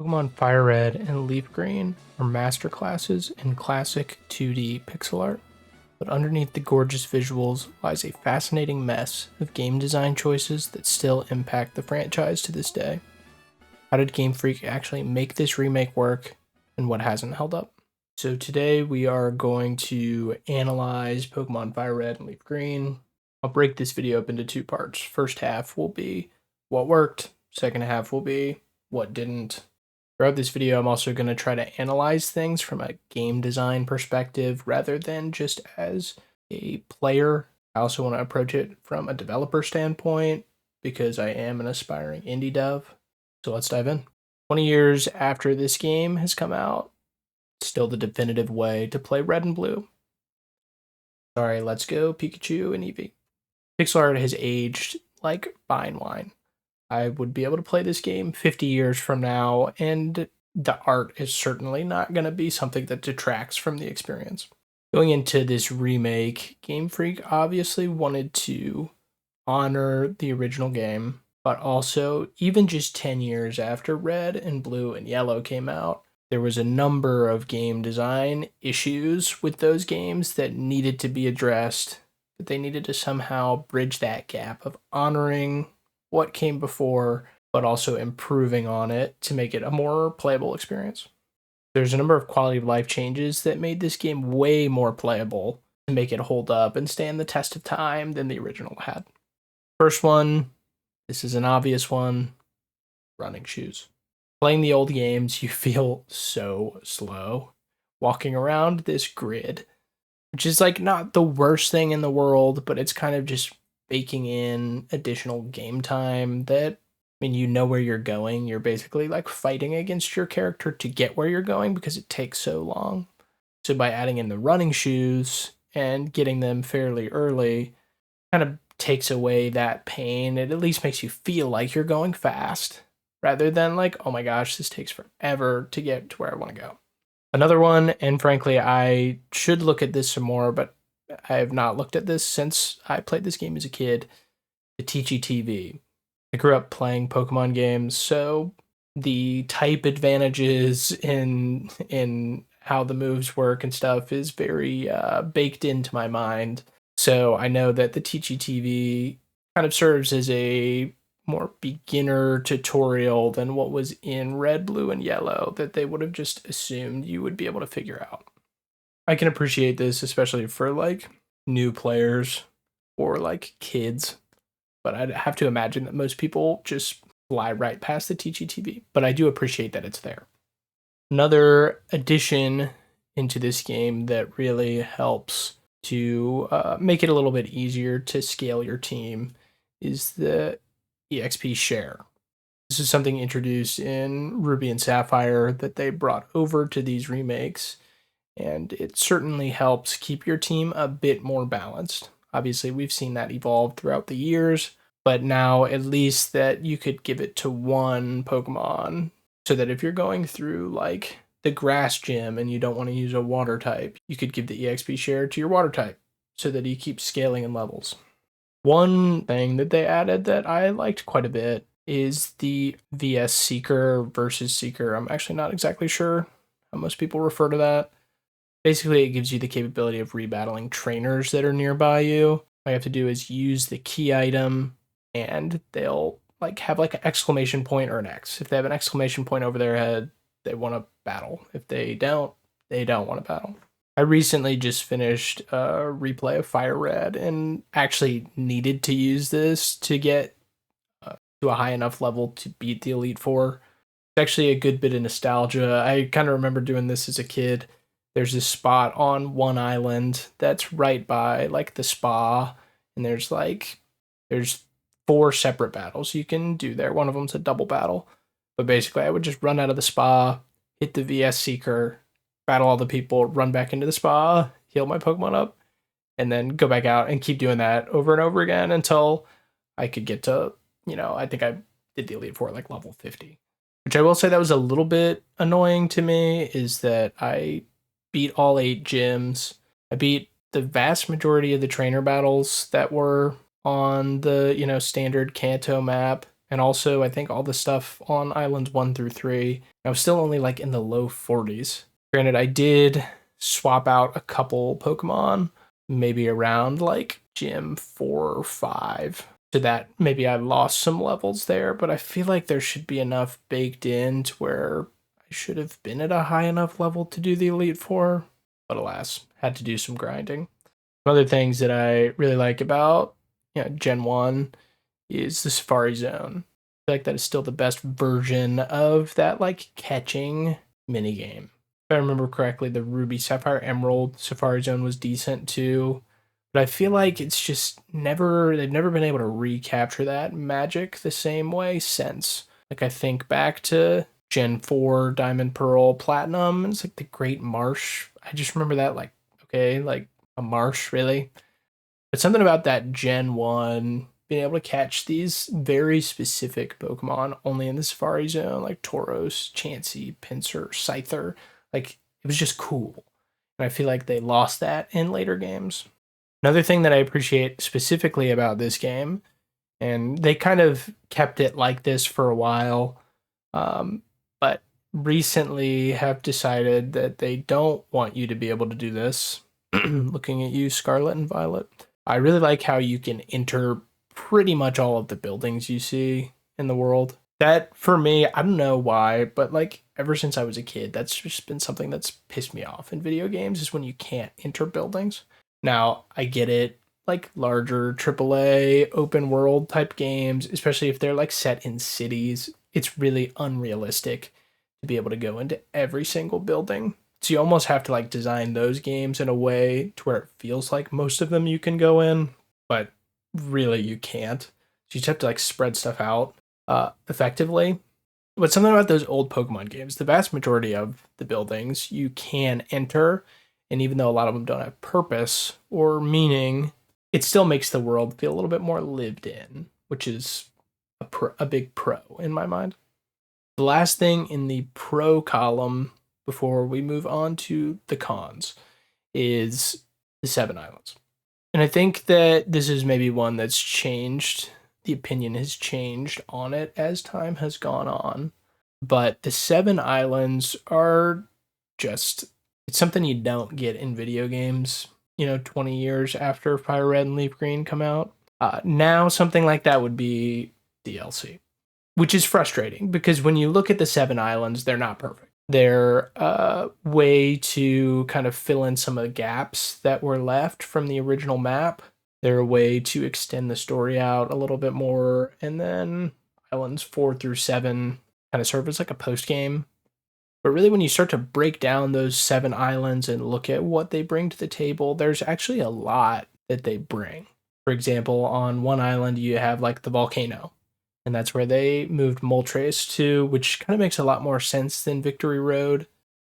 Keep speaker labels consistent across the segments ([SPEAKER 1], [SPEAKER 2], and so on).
[SPEAKER 1] Pokémon FireRed and LeafGreen are masterclasses in classic 2D pixel art, but underneath the gorgeous visuals lies a fascinating mess of game design choices that still impact the franchise to this day. How did Game Freak actually make this remake work, and what hasn't held up? So today we are going to analyze Pokemon FireRed and LeafGreen. I'll break this video up into two parts. First half will be what worked, second half will be what didn't. Throughout this video, I'm also going to try to analyze things from a game design perspective rather than just as a player. I also want to approach it from a developer standpoint because I am an aspiring indie dev. So let's dive in. 20 years after this game has come out, still the definitive way to play Red and Blue. Sorry, let's go Pikachu and Eevee. Pixel art has aged like fine wine. I would be able to play this game 50 years from now, and the art is certainly not going to be something that detracts from the experience. Going into this remake, Game Freak obviously wanted to honor the original game, but also, even just 10 years after Red and Blue and Yellow came out, there was a number of game design issues with those games that needed to be addressed, but they needed to somehow bridge that gap of honoring what came before, but also improving on it to make it a more playable experience. There's a number of quality of life changes that made this game way more playable to make it hold up and stand the test of time than the original had. First one, this is an obvious one, running shoes. Playing the old games, you feel so slow walking around this grid, which is like not the worst thing in the world, but it's kind of just baking in additional game time that, I mean, you know where you're going. You're basically like fighting against your character to get where you're going because it takes so long. So by adding in the running shoes and getting them fairly early, kind of takes away that pain. It at least makes you feel like you're going fast rather than like, oh my gosh, this takes forever to get to where I want to go. Another one, and frankly, I should look at this some more, but I have not looked at this since I played this game as a kid, the Teachy TV. I grew up playing Pokemon games, so the type advantages in how the moves work and stuff is very baked into my mind. So I know that the Teachy TV kind of serves as a more beginner tutorial than what was in Red, Blue, and Yellow that they would have just assumed you would be able to figure out. I can appreciate this, especially for like new players or like kids, but I'd have to imagine that most people just fly right past the Teachy TV, but I do appreciate that it's there. Another addition into this game that really helps to make it a little bit easier to scale your team is the EXP Share. This is something introduced in Ruby and Sapphire that they brought over to these remakes, and it certainly helps keep your team a bit more balanced. Obviously, we've seen that evolve throughout the years, but now at least that you could give it to one Pokemon so that if you're going through like the grass gym and you don't want to use a water type, you could give the EXP share to your water type so that you keep scaling in levels. One thing that they added that I liked quite a bit is the VS Seeker versus Seeker. I'm actually not exactly sure how most people refer to that. Basically, it gives you the capability of rebattling trainers that are nearby you. All you have to do is use the key item, and they'll like have like an exclamation point or an X. If they have an exclamation point over their head, they want to battle. If they don't want to battle. I recently just finished a replay of FireRed and actually needed to use this to get to a high enough level to beat the Elite Four. It's actually a good bit of nostalgia. I kind of remember doing this as a kid. There's this spot on one island that's right by like the spa, and there's 4 separate battles you can do there. One of them's a double battle. But basically, I would just run out of the spa, hit the VS Seeker, battle all the people, run back into the spa, heal my Pokemon up, and then go back out and keep doing that over and over again until I could get to, I think I did the Elite Four like level 50. Which I will say that was a little bit annoying to me, is that I beat all 8 gyms. I beat the vast majority of the trainer battles that were on the, standard Kanto map. And also, I think all the stuff on Islands 1 through 3, I was still only like in the low 40s. Granted, I did swap out a couple Pokemon, maybe around like Gym 4 or 5. So that maybe I lost some levels there, but I feel like there should be enough baked in to where I should have been at a high enough level to do the Elite Four. But alas, had to do some grinding. Other things that I really like about Gen 1 is the Safari Zone. I feel like that is still the best version of that like catching minigame. If I remember correctly, the Ruby, Sapphire, Emerald Safari Zone was decent too. But I feel like it's just they've never been able to recapture that magic the same way since. Like I think back to Gen 4, Diamond, Pearl, Platinum, and it's like the Great Marsh. I just remember that like, okay, like a marsh, really? But something about that Gen 1 being able to catch these very specific Pokemon only in the Safari Zone, like Tauros, Chansey, Pinsir, Scyther, like it was just cool. And I feel like they lost that in later games. Another thing that I appreciate specifically about this game, and they kind of kept it like this for a while, but recently have decided that they don't want you to be able to do this. Looking at you, Scarlet and Violet. I really like how you can enter pretty much all of the buildings you see in the world. That, for me, I don't know why, but like ever since I was a kid, that's just been something that's pissed me off in video games is when you can't enter buildings. Now, I get it, like larger AAA open world type games, especially if they're like set in cities, it's really unrealistic to be able to go into every single building. So you almost have to like design those games in a way to where it feels like most of them you can go in, but really you can't. So you just have to like spread stuff out effectively. But something about those old Pokemon games, the vast majority of the buildings you can enter, and even though a lot of them don't have purpose or meaning, it still makes the world feel a little bit more lived in, which is a big pro in my mind. The last thing in the pro column before we move on to the cons is the Seven Islands. And I think that this is maybe one that's changed. The opinion has changed on it as time has gone on. But the Seven Islands are just, it's something you don't get in video games, 20 years after FireRed and LeafGreen come out. Now, something like that would be DLC, which is frustrating because when you look at the Seven Islands, they're not perfect. They're a way to kind of fill in some of the gaps that were left from the original map. They're a way to extend the story out a little bit more. And then Islands 4 through 7 kind of serve as like a post game. But really, when you start to break down those 7 islands and look at what they bring to the table, there's actually a lot that they bring. For example, on one island, you have like the volcano. And that's where they moved Moltres to, which kind of makes a lot more sense than Victory Road.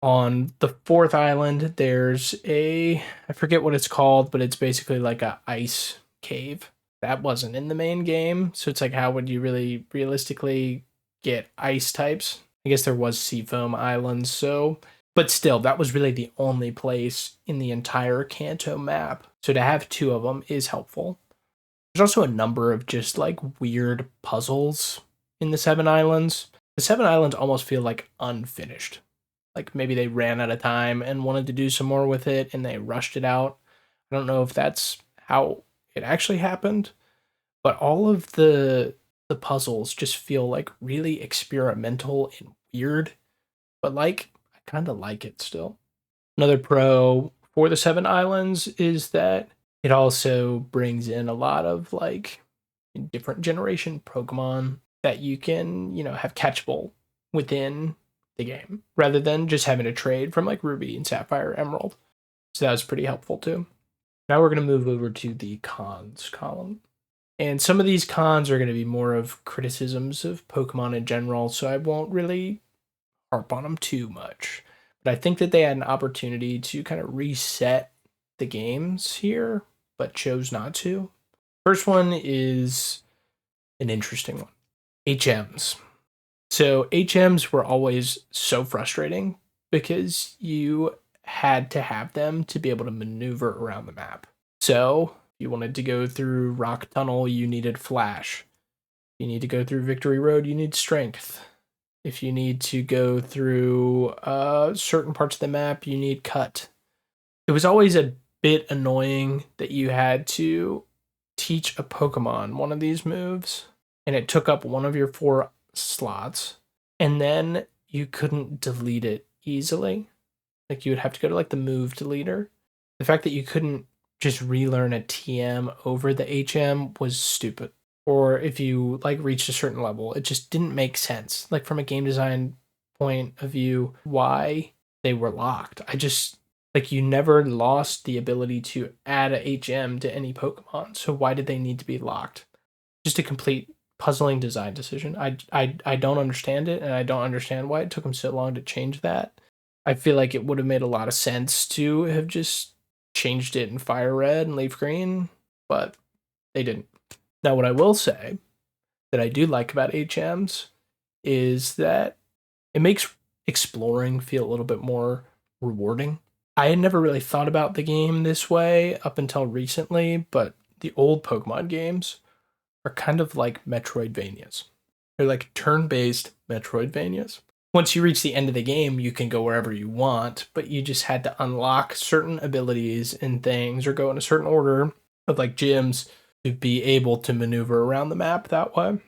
[SPEAKER 1] On the 4th island, there's I forget what it's called, but it's basically like a ice cave. That wasn't in the main game, so it's like, how would you really realistically get ice types? I guess there was Seafoam Islands, but still, that was really the only place in the entire Kanto map. So to have 2 of them is helpful. There's also a number of just like weird puzzles in the 7 Islands. The 7 Islands almost feel like unfinished. Like maybe they ran out of time and wanted to do some more with it and they rushed it out. I don't know if that's how it actually happened, but all of the puzzles just feel like really experimental and weird, but like I kind of like it still. Another pro for the 7 Islands is that it also brings in a lot of like different generation Pokemon that you can, have catchable within the game rather than just having to trade from like Ruby and Sapphire Emerald. So that was pretty helpful too. Now we're going to move over to the cons column. And some of these cons are going to be more of criticisms of Pokemon in general, so I won't really harp on them too much. But I think that they had an opportunity to kind of reset the games here, but chose not to. First one is an interesting one. HMs. So HMs were always so frustrating because you had to have them to be able to maneuver around the map. So if you wanted to go through Rock Tunnel, you needed Flash. you need to go through Victory Road, you need strength. If you need to go through certain parts of the map, you need cut. It was always a bit annoying that you had to teach a Pokemon one of these moves, and it took up one of your 4 slots, and then you couldn't delete it easily. Like, you would have to go to like the move deleter. The fact that you couldn't just relearn a TM over the HM was stupid. Or if you like reached a certain level, it just didn't make sense. Like, from a game design point of view, why they were locked. I just, like, you never lost the ability to add a HM to any Pokemon. So why did they need to be locked? Just a complete puzzling design decision. I don't understand it, and I don't understand why it took them so long to change that. I feel like it would have made a lot of sense to have just changed it in FireRed and LeafGreen, but they didn't. Now, what I will say that I do like about HMs is that it makes exploring feel a little bit more rewarding. I had never really thought about the game this way up until recently, but the old Pokemon games are kind of like Metroidvanias. They're like turn-based Metroidvanias. Once you reach the end of the game, you can go wherever you want, but you just had to unlock certain abilities and things or go in a certain order of like gyms to be able to maneuver around the map that way,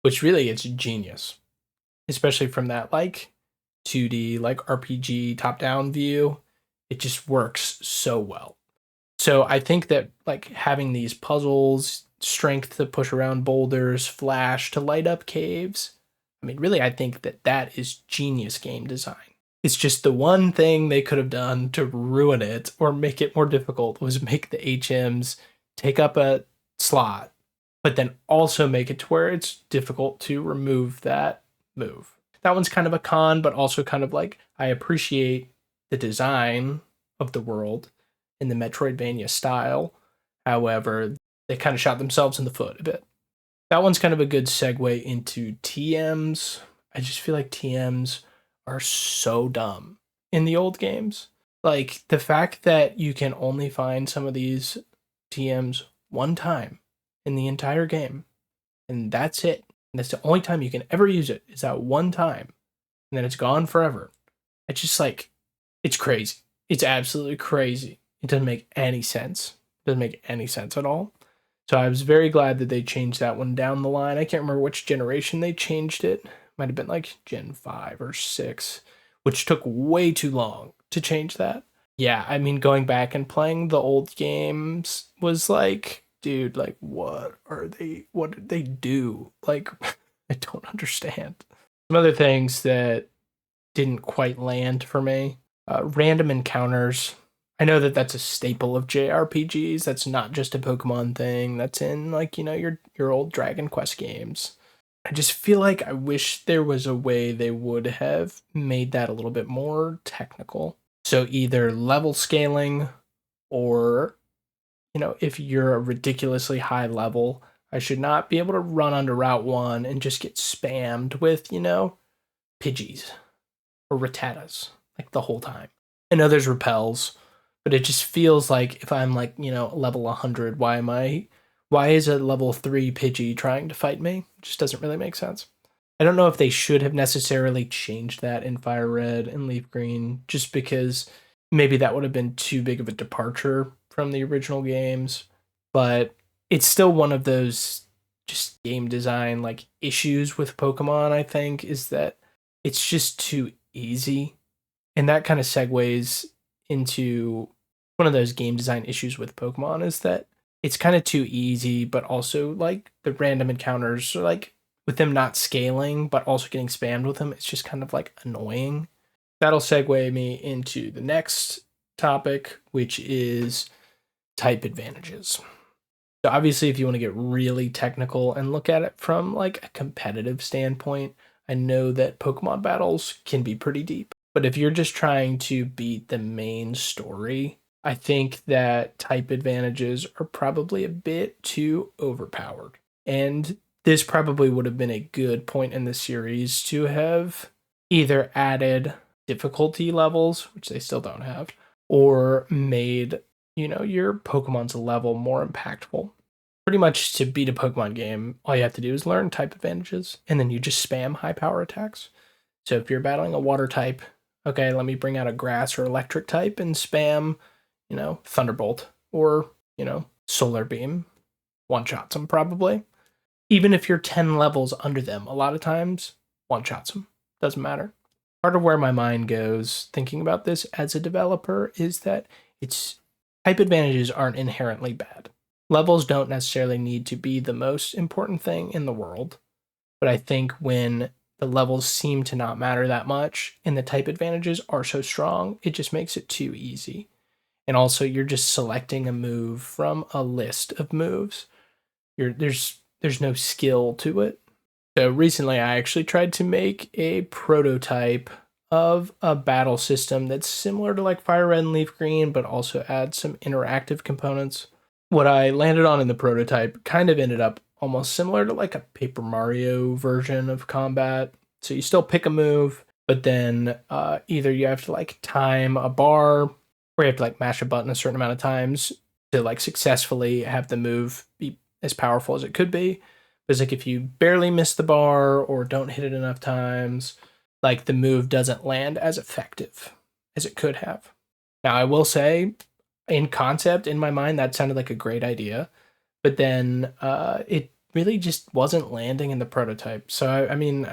[SPEAKER 1] which really it's genius, especially from that like 2D like RPG top-down view. It just works so well. So I think that like having these puzzles, strength to push around boulders, flash to light up caves, I mean, really, I think that that is genius game design. It's just the one thing they could have done to ruin it or make it more difficult was make the HMs take up a slot, but then also make it to where it's difficult to remove that move. That one's kind of a con, but also kind of like, I appreciate the design of the world in the Metroidvania style. However, they kind of shot themselves in the foot a bit. That one's kind of a good segue into TMs. I just feel like TMs are so dumb in the old games. Like, the fact that you can only find some of these TMs one time in the entire game, and that's it. And that's the only time you can ever use it, is that one time. And then it's gone forever. It's just like, it's crazy. It's absolutely crazy. It doesn't make any sense. It doesn't make any sense at all. So I was very glad that they changed that one down the line. I can't remember which generation they changed it. Might have been like Gen 5 or 6, which took way too long to change that. Yeah, I mean, going back and playing the old games was like, dude, like, what did they do? Like, I don't understand. Some other things that didn't quite land for me. Random encounters. I know that that's a staple of JRPGs. That's not just a Pokemon thing. That's in, like, you know, your old Dragon Quest games. I just feel like I wish there was a way they would have made that a little bit more technical. So either level scaling, or, you know, if you're a ridiculously high level, I should not be able to run onto Route 1 and just get spammed with, you know, Pidgeys or Rattatas, like, the whole time. I know there's repels, but it just feels like if I'm like, you know, level 100, why is a level 3 Pidgey trying to fight me? It just doesn't really make sense. I don't know if they should have necessarily changed that in FireRed and LeafGreen, just because maybe that would have been too big of a departure from the original games, but it's still one of those just game design like issues with Pokemon, I think, is that it's just too easy. And that kind of segues into one of those game design issues with Pokemon, is that it's kind of too easy, but also like the random encounters, like with them not scaling, but also getting spammed with them, it's just kind of like annoying. That'll segue me into the next topic, which is type advantages. So obviously, if you want to get really technical and look at it from like a competitive standpoint, I know that Pokemon battles can be pretty deep. But if you're just trying to beat the main story, I think that type advantages are probably a bit too overpowered. And this probably would have been a good point in the series to have either added difficulty levels, which they still don't have, or made, you know, your Pokemon's level more impactful. pretty much to beat a Pokemon game, all you have to do is learn type advantages, and then you just spam high power attacks. So if you're battling a water type, okay, let me bring out a grass or electric type and spam, Thunderbolt or, Solar Beam. One shots them probably. Even if you're 10 levels under them, a lot of times, one shots them. Doesn't matter. Part of where my mind goes thinking about this as a developer is that it's type advantages aren't inherently bad. Levels don't necessarily need to be the most important thing in the world, but I think when the levels seem to not matter that much and the type advantages are so strong, it just makes it too easy. And also, you're just selecting a move from a list of moves. There's no skill to it. So recently, I actually tried to make a prototype of a battle system that's similar to like FireRed and LeafGreen, but also add some interactive components. What I landed on in the prototype kind of ended up almost similar to like a Paper Mario version of combat. So you still pick a move, but then either you have to like time a bar, or you have to like mash a button a certain amount of times to like successfully have the move be as powerful as it could be. But it's like if you barely miss the bar or don't hit it enough times, like the move doesn't land as effective as it could have. Now I will say, in concept, in my mind, that sounded like a great idea, but then it really just wasn't landing in the prototype. So I mean,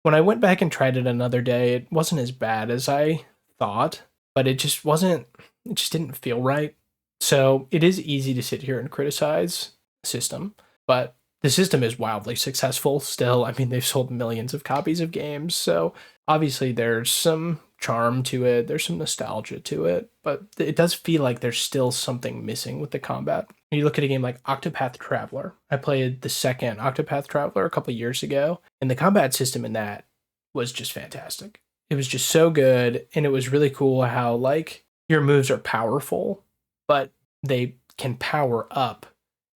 [SPEAKER 1] when I went back and tried it another day, it wasn't as bad as I thought, but it just wasn't. It just didn't feel right. So it is easy to sit here and criticize the system, but the system is wildly successful still. I mean, they've sold millions of copies of games, so obviously there's some charm to it, there's some nostalgia to it, but it does feel like there's still something missing with the combat. When you look at a game like Octopath Traveler, I played the second Octopath Traveler a couple years ago, and the combat system in that was just fantastic. It was just so good, and it was really cool how like your moves are powerful, but they can power up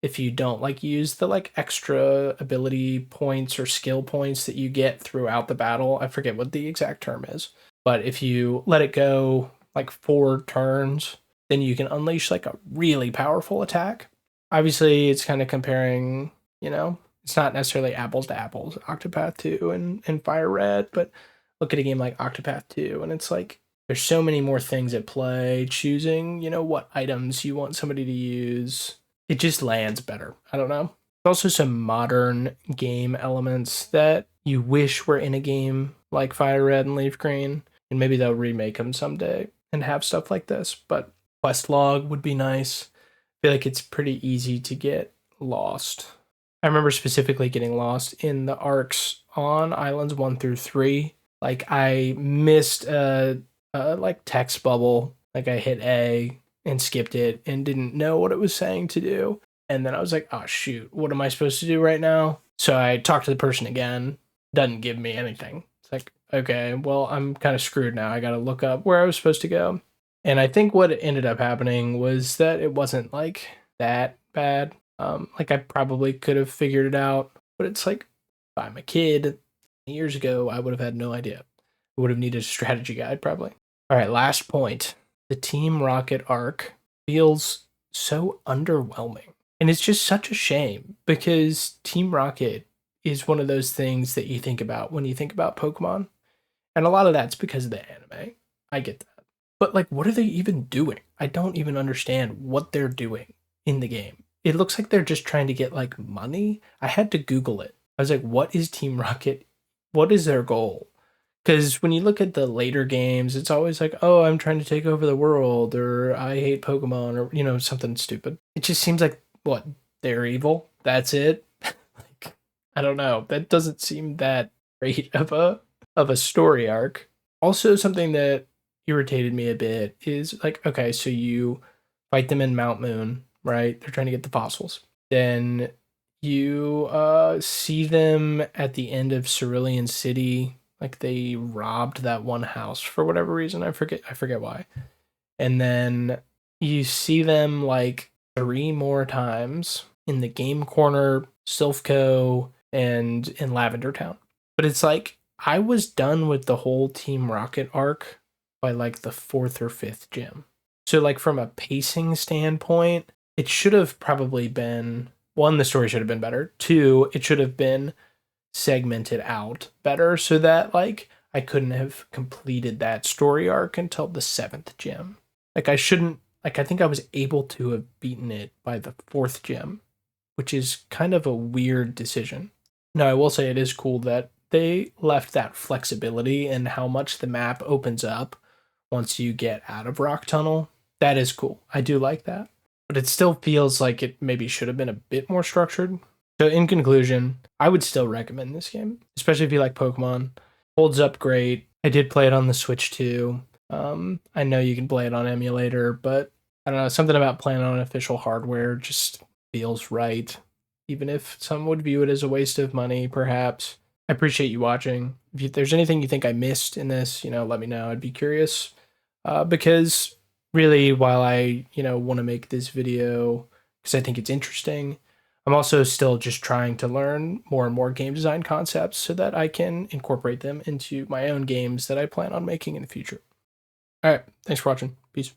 [SPEAKER 1] if you don't like use the like extra ability points or skill points that you get throughout the battle. I forget what the exact term is, but if you let it go like 4 turns, then you can unleash like a really powerful attack. Obviously, it's kind of comparing, it's not necessarily apples to apples, Octopath 2 and FireRed, but look at a game like Octopath 2 and it's like there's so many more things at play, choosing, what items you want somebody to use. It just lands better. I don't know. There's also some modern game elements that you wish were in a game like FireRed and LeafGreen, and maybe they'll remake them someday and have stuff like this. But quest log would be nice. I feel like it's pretty easy to get lost. I remember specifically getting lost in the arcs on Islands 1 through 3. Like I missed a like text bubble. Like I hit A and skipped it and didn't know what it was saying to do. And then I was like, oh shoot, what am I supposed to do right now? So I talked to the person again, doesn't give me anything. It's like, okay, well, I'm kind of screwed now. I got to look up where I was supposed to go. And I think what ended up happening was that it wasn't like that bad. Like I probably could have figured it out, but it's like, if I'm a kid years ago, I would have had no idea. I would have needed a strategy guide probably. All right, last point. The Team Rocket arc feels so underwhelming. And it's just such a shame because Team Rocket is one of those things that you think about when you think about Pokemon. And a lot of that's because of the anime. I get that. But like, what are they even doing? I don't even understand what they're doing in the game. It looks like they're just trying to get like money. I had to Google it. I was like, what is Team Rocket? What is their goal? Because when you look at the later games, it's always like, oh, I'm trying to take over the world, or I hate Pokemon, or, something stupid. It just seems like, what, they're evil? That's it? Like, I don't know. That doesn't seem that great of a story arc. Also, something that irritated me a bit is like, okay, so you fight them in Mount Moon, right? They're trying to get the fossils. Then you see them at the end of Cerulean City. Like they robbed that one house for whatever reason. I forget why. And then you see them like 3 more times in the Game Corner, Silphco, and in Lavender Town. But it's like I was done with the whole Team Rocket arc by like the 4th or 5th gym. So like from a pacing standpoint, it should have probably been one, the story should have been better. Two, it should have been segmented out better so that like I couldn't have completed that story arc until the 7th gym. Like I shouldn't, like I think I was able to have beaten it by the 4th gym, which is kind of a weird decision. Now I will say it is cool that they left that flexibility in how much the map opens up once you get out of Rock Tunnel. That is cool. I do like that. But it still feels like it maybe should have been a bit more structured. So in conclusion, I would still recommend this game, especially if you like Pokemon. Holds up great. I did play it on the Switch too. I know you can play it on emulator, but I don't know, something about playing on official hardware just feels right. Even if some would view it as a waste of money, perhaps. I appreciate you watching. If there's anything you think I missed in this, let me know. I'd be curious. Because really, while I, want to make this video because I think it's interesting, I'm also still just trying to learn more and more game design concepts so that I can incorporate them into my own games that I plan on making in the future. All right. Thanks for watching. Peace.